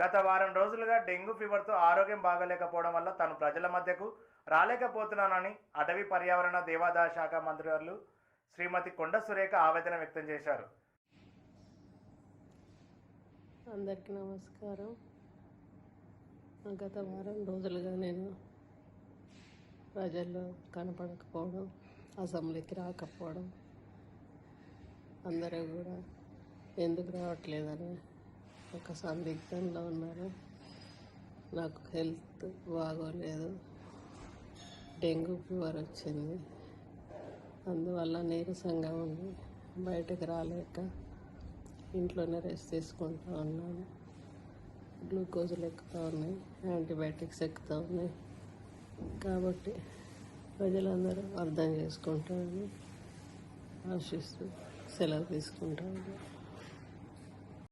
గత వారం రోజులుగా డెంగ్యూ ఫీవర్తో ఆరోగ్యం బాగలేకపోవడం వల్ల తాను ప్రజల మధ్యకు రాలేకపోతున్నానని అటవీ పర్యావరణ దేవాదాయ శాఖ మంత్రులు శ్రీమతి కొండ సురేఖ ఆవేదన వ్యక్తం చేశారు. అందరికీ నమస్కారం. గత వారం రోజులుగా నేను ప్రజల్లో కనపడకపోవడం, అసెంబ్లీకి రాకపోవడం, అందరూ కూడా ఎందుకు రావట్లేదని ఒక సందిగ్ధంలో ఉన్నారు. నాకు హెల్త్ బాగోలేదు, డెంగ్యూ ఫీవర్ వచ్చింది. అందువల్ల నీరసంగా ఉంది, బయటకు రాలేక ఇంట్లోనే రెస్ట్ తీసుకుంటూ ఉన్నాను. గ్లూకోజులు ఎక్కుతూ ఉన్నాయి, యాంటీబయాటిక్స్ ఎక్కుతూ ఉన్నాయి. కాబట్టి ప్రజలందరూ అర్థం చేసుకుంటారని ఆశిస్తూ సెలవు తీసుకుంటాను.